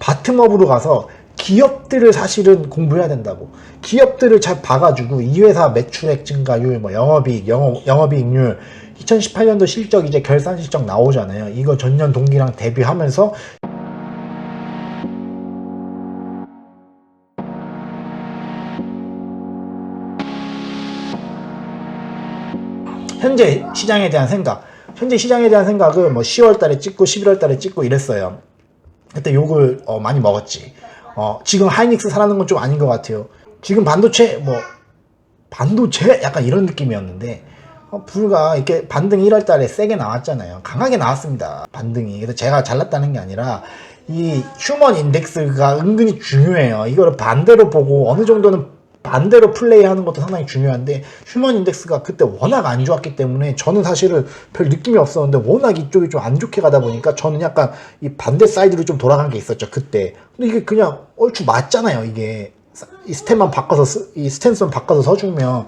바텀업으로 가서 기업들을 사실은 공부해야 된다고. 기업들을 잘 봐가지고 이 회사 매출액 증가율, 뭐 영업이익, 영업이익률, 2018년도 실적 이제 결산 실적 나오잖아요. 이거 전년 동기랑 대비하면서 현재 시장에 대한 생각을 뭐 10월 달에 찍고 11월 달에 찍고 이랬어요. 그때 욕을 많이 먹었지. 지금 하이닉스 사라는 건 좀 아닌 것 같아요. 지금 반도체 약간 이런 느낌이었는데 불과 이렇게 반등이 1월 달에 세게 나왔잖아요. 강하게 나왔습니다. 반등이. 그래서 제가 잘났다는 게 아니라 이 휴먼 인덱스가 은근히 중요해요. 이거를 반대로 보고 어느 정도는 반대로 플레이하는 것도 상당히 중요한데, 휴먼 인덱스가 그때 워낙 안 좋았기 때문에 저는 사실은 별 느낌이 없었는데 워낙 이쪽이 좀 안 좋게 가다 보니까 저는 약간 이 반대 사이드로 좀 돌아간 게 있었죠 그때. 근데 이게 그냥 얼추 맞잖아요. 이게 이 스탠스만 바꿔서 서주면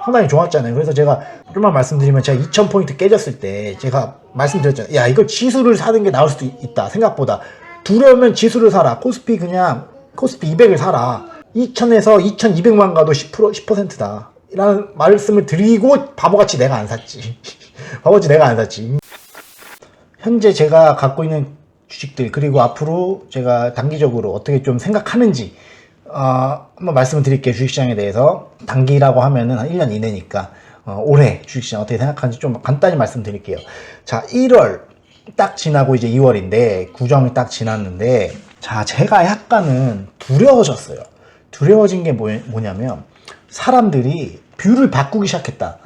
상당히 좋았잖아요. 그래서 제가 좀만 말씀드리면, 제가 2000포인트 깨졌을 때 제가 말씀드렸잖아요. 야, 이거 지수를 사는 게 나을 수도 있다. 생각보다 두려우면 지수를 사라. 코스피 200을 사라. 2000에서 2200만 가도 10%다 라는 말씀을 드리고 바보같이 내가 안 샀지. 현재 제가 갖고 있는 주식들, 그리고 앞으로 제가 단기적으로 어떻게 좀 생각하는지 한번 말씀을 드릴게요. 주식시장에 대해서. 단기라고 하면은 한 1년 이내니까 올해 주식시장 어떻게 생각하는지 좀 간단히 말씀드릴게요. 자, 1월 딱 지나고 이제 2월인데 구정이 딱 지났는데, 자, 제가 약간은 두려워졌어요. 두려워진 게 뭐냐면, 사람들이 뷰를 바꾸기 시작했다.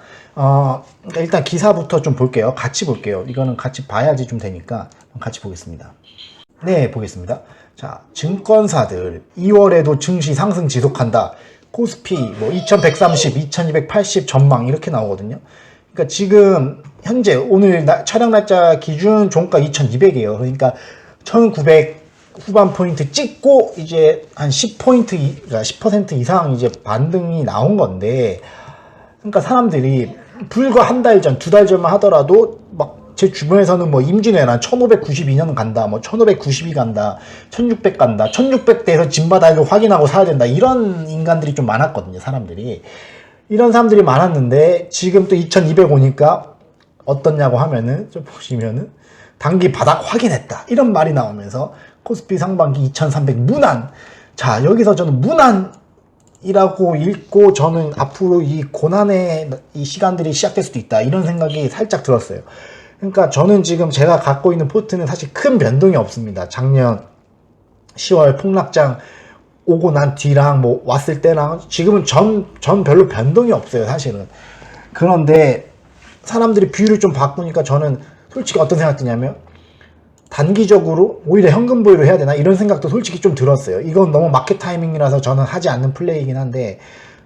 일단 기사부터 좀 볼게요. 같이 볼게요. 이거는 같이 봐야지 좀 되니까 같이 보겠습니다. 네, 보겠습니다. 자, 증권사들 2월에도 증시 상승 지속한다. 코스피 뭐 2130, 2280 전망 이렇게 나오거든요. 그러니까 지금 현재 오늘 촬영 날짜 기준 종가 2200이에요. 그러니까 1900 후반 포인트 찍고 이제 한 10% 이상 이제 반등이 나온 건데, 그러니까 사람들이 불과 한 달 전, 두 달 전만 하더라도 막 제 주변에서는 뭐 임진왜란 1592년 간다, 뭐 1592 간다, 1600 간다, 1600대에서 진바닥을 확인하고 사야 된다, 이런 인간들이 좀 많았거든요. 이런 사람들이 많았는데, 지금 또 2200 오니까 어떻냐고 하면은, 좀 보시면은 단기 바닥 확인했다 이런 말이 나오면서 코스피 상반기 2300 무난. 자, 여기서 저는 무난이라고 읽고, 저는 앞으로 이 고난의 이 시간들이 시작될 수도 있다 이런 생각이 살짝 들었어요. 그러니까 저는 지금 제가 갖고 있는 포트는 사실 큰 변동이 없습니다. 작년 10월 폭락장 오고 난 뒤랑 뭐 왔을 때랑 지금은 전 별로 변동이 없어요 사실은. 그런데 사람들이 뷰를 좀 바꾸니까 저는 솔직히 어떤 생각 드냐면, 단기적으로 오히려 현금 보유를 해야 되나 이런 생각도 솔직히 좀 들었어요. 이건 너무 마켓 타이밍이라서 저는 하지 않는 플레이이긴 한데,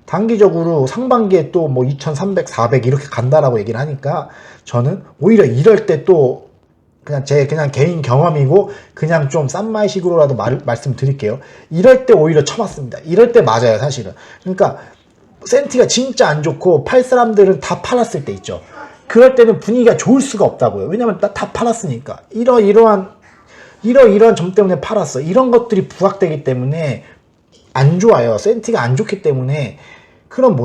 단기적으로 상반기에 또 뭐 2300, 400 이렇게 간다라고 얘기를 하니까 저는 오히려 이럴 때 또 그냥 개인 경험이고 그냥 좀 싼마이식으로라도 말씀드릴게요. 이럴 때 오히려 쳐맞습니다. 이럴 때 맞아요 사실은. 그러니까 센티가 진짜 안 좋고 팔 사람들은 다 팔았을 때 있죠. 그럴 때는 분위기가 좋을 수가 없다고요. 왜냐면 다 팔았으니까. 이러이러한 점 때문에 팔았어. 이런 것들이 부각되기 때문에 안 좋아요. 센티가 안 좋기 때문에. 그럼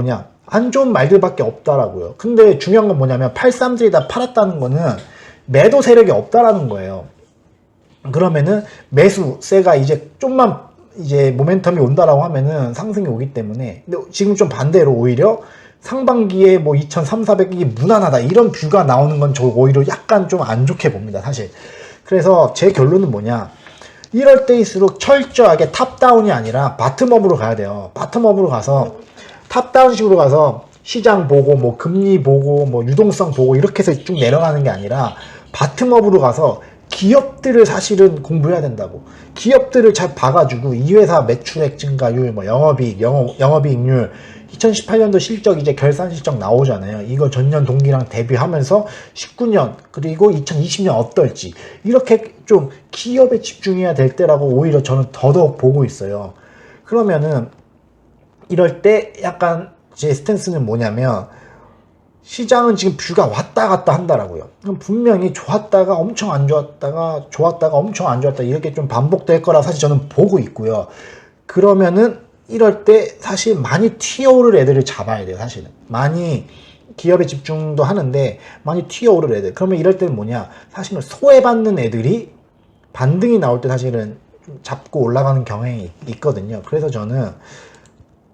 안 좋은 말들밖에 없다라고요. 근데 중요한 건 뭐냐면, 팔 사람들이 다 팔았다는 거는 매도 세력이 없다라는 거예요. 그러면은 매수세가 이제 좀만 이제 모멘텀이 온다라고 하면은 상승이 오기 때문에. 근데 지금 좀 반대로 오히려 상반기에 뭐 2300, 400이 무난하다 이런 뷰가 나오는 건 저 오히려 약간 좀 안 좋게 봅니다 사실. 그래서 제 결론은 이럴 때일수록 철저하게 탑다운이 아니라 바텀업으로 가야 돼요. 바텀업으로 가서 탑다운식으로 가서 시장 보고 뭐 금리 보고 뭐 유동성 보고 이렇게 해서 쭉 내려가는 게 아니라, 바텀업으로 가서 기업들을 사실은 공부해야 된다고. 기업들을 잘 봐가지고 이 회사 매출액 증가율, 뭐 영업이익, 영업이익률, 2018년도 실적 이제 결산 실적 나오잖아요. 이거 전년 동기랑 대비하면서 19년 그리고 2020년 어떨지, 이렇게 좀 기업에 집중해야 될 때라고 오히려 저는 더더욱 보고 있어요. 그러면은 이럴 때 약간 제 스탠스는 뭐냐면, 시장은 지금 뷰가 왔다 갔다 한다라고요. 그럼 분명히 좋았다가 엄청 안 좋았다가 좋았다가 엄청 안 좋았다 이렇게 좀 반복될 거라 사실 저는 보고 있고요. 그러면은 이럴 때 사실 많이 튀어오를 애들을 잡아야 돼요. 사실은 많이 기업에 집중도 하는데 많이 튀어오를 애들. 그러면 이럴 때는 뭐냐, 사실은 소외받는 애들이 반등이 나올 때 사실은 좀 잡고 올라가는 경향이 있거든요. 그래서 저는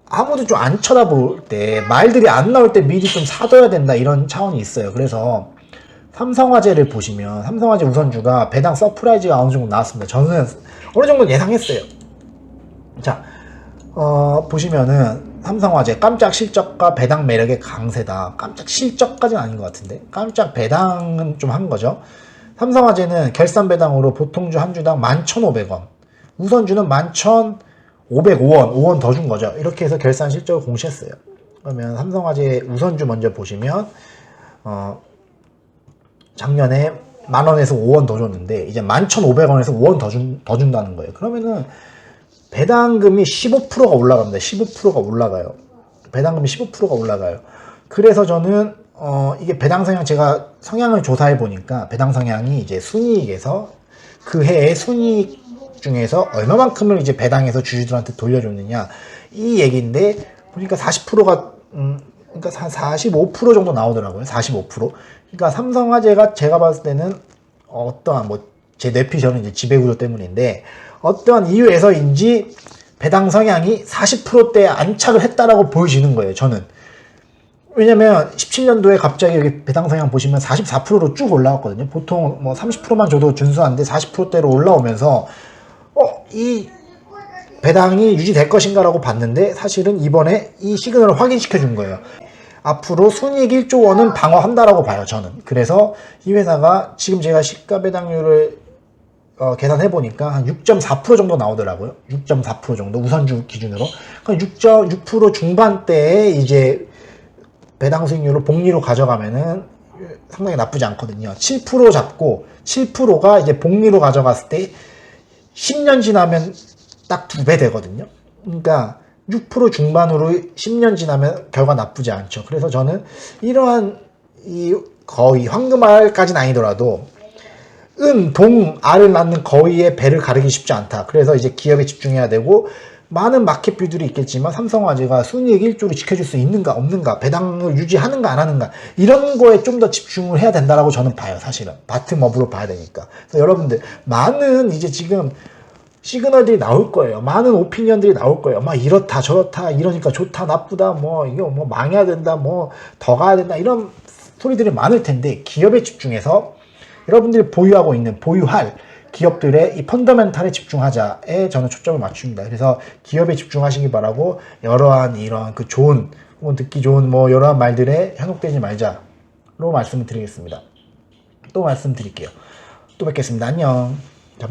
아무도 좀 안 쳐다볼 때, 말들이 안 나올 때 미리 좀 사둬야 된다 이런 차원이 있어요. 그래서 삼성화재를 보시면 삼성화재 우선주가 배당 서프라이즈가 어느 정도 나왔습니다. 저는 어느 정도 예상했어요. 자, 보시면은 삼성화재 깜짝 실적과 배당 매력의 강세다. 깜짝 실적까지는 아닌 것 같은데 깜짝 배당은 좀 한 거죠. 삼성화재는 결산 배당으로 보통주 한 주당 11,500원, 우선주는 11,505원, 5원 더 준 거죠. 이렇게 해서 결산 실적을 공시했어요. 그러면 삼성화재 우선주 먼저 보시면 작년에 만원에서 5원 더 줬는데 이제 11,500원에서 5원 더 준다는 거예요. 그러면은 배당금이 15%가 올라갑니다. 15%가 올라가요. 배당금이 15%가 올라가요. 그래서 저는 이게 배당 성향, 제가 성향을 조사해 보니까 배당 성향이 이제 순이익에서 그 해의 순이익 중에서 얼마만큼을 이제 배당해서 주주들한테 돌려줬느냐 이 얘기인데, 보니까 40%가 그러니까 45% 정도 나오더라고요. 45%. 그러니까 삼성화재가 제가 봤을 때는 어떠한 제 뇌피, 저는 이제 지배구조 때문인데 어떠한 이유에서인지 배당 성향이 40%대에 안착을 했다라고 보여지는 거예요. 저는. 왜냐면 17년도에 갑자기 여기 배당 성향 보시면 44%로 쭉 올라왔거든요. 보통 30%만 줘도 준수한데 40%대로 올라오면서 이 배당이 유지될 것인가라고 봤는데 사실은 이번에 이 시그널을 확인시켜 준 거예요. 앞으로 순이익 1조 원은 방어한다라고 봐요, 저는. 그래서 이 회사가 지금 제가 시가 배당률을 계산해 보니까 한 6.4% 정도 나오더라고요. 6.4% 정도 우선주 기준으로. 그러니까 6% 중반대에 이제 배당 수익률을 복리로 가져가면은 상당히 나쁘지 않거든요. 7% 잡고 7%가 이제 복리로 가져갔을 때 10년 지나면 딱 2배 되거든요. 그러니까 6% 중반으로 10년 지나면 결과 나쁘지 않죠. 그래서 저는 이러한 거의 황금알까지는 아니더라도 동, 알을 낳는 거위의 배를 가르기 쉽지 않다. 그래서 이제 기업에 집중해야 되고, 많은 마켓뷰들이 있겠지만 삼성화재가 순이익 1조를 지켜줄 수 있는가 없는가, 배당을 유지하는가 안 하는가, 이런 거에 좀 더 집중을 해야 된다라고 저는 봐요. 사실은 바텀업으로 봐야 되니까. 그래서 여러분들 많은 이제 지금 시그널들이 나올 거예요. 많은 오피니언들이 나올 거예요. 막 이렇다 저렇다, 이러니까 좋다 나쁘다, 이거 망해야 된다, 더 가야 된다, 이런 소리들이 많을 텐데, 기업에 집중해서 여러분들이 보유할 기업들의 이 펀더멘탈에 집중하자에 저는 초점을 맞춥니다. 그래서 기업에 집중하시기 바라고, 여러한 이런 좋은 혹은 듣기 좋은 여러한 말들에 현혹되지 말자로 말씀을 드리겠습니다. 또 말씀드릴게요. 또 뵙겠습니다. 안녕. 자,